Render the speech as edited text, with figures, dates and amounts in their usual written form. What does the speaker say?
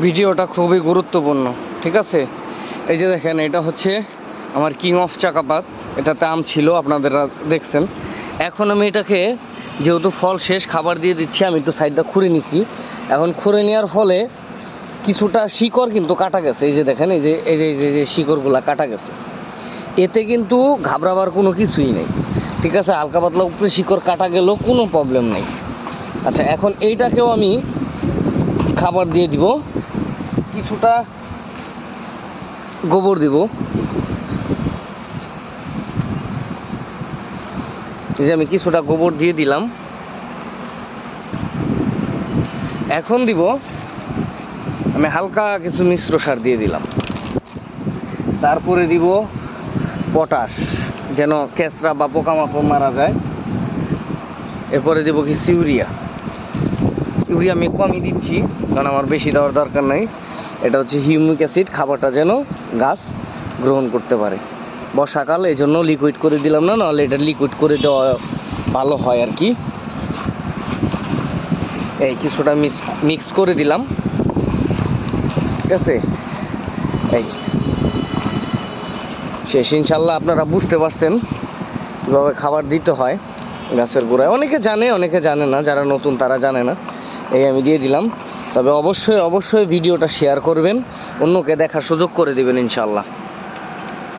ভিডিওটা খুবই গুরুত্বপূর্ণ, ঠিক আছে? এই যে দেখেন, এটা হচ্ছে আমার কিং অফ চাকাপাত। এটাতে আম ছিল, আপনারা দেখছেন। এখন আমি এটাকে, যেহেতু ফল শেষ, খাবার দিয়ে দিচ্ছি। আমি তো সাইডটা খুঁড়ে নিছি। এখন খুঁড়ে নেওয়ার ফলে কিছুটা শিকড় কিন্তু কাটা গেছে। এই যে দেখেন, এই যে এই যে এই যে শিকড়গুলা কাটা গেছে। এতে কিন্তু ঘাবড়াবার কোনো কিছুই নেই, ঠিক আছে? হালকা পাতলা উপরে শিকড় কাটা গেলেও কোনো প্রবলেম নেই। আচ্ছা, এখন এইটাকেও আমি খাবার দিয়ে দিব। কিছুটা গোবর দিব। এই যে আমি কিছুটা গোবর দিয়ে দিলাম। এখন দিব আমি হালকা কিছু মিশ্র সার দিয়ে দিলাম। তারপরে দিব পটাশ, যেন কেঁচড়া বা পোকামাকড় মারা যায়। এরপরে দিব কিছু ইউরিয়া। ইউরিয়া আমি কমই দিচ্ছি, কারণ আমার বেশি দেওয়ার দরকার নাই। এটা হচ্ছে হিউমিক অ্যাসিড, খাবারটা যেন গাছ গ্রহণ করতে পারে। বর্ষাকাল, এই জন্য লিকুইড করে দিলাম না, নাহলে এটা লিকুইড করে দেওয়া ভালো হয় আর কি। এই কিছুটা মিক্স করে দিলাম, ঠিক আছে? এই শেষ। ইনশাল্লাহ আপনারা বুঝতে পারছেন কীভাবে খাবার দিতে হয় গাছের গোড়ায়। অনেকে জানে, অনেকে জানে না। যারা নতুন তারা জানে না। এই আমি দিয়ে দিলাম। তবে অবশ্যই অবশ্যই ভিডিওটা শেয়ার করবেন, অন্যকে দেখার সুযোগ করে দেবেন ইনশাল্লাহ।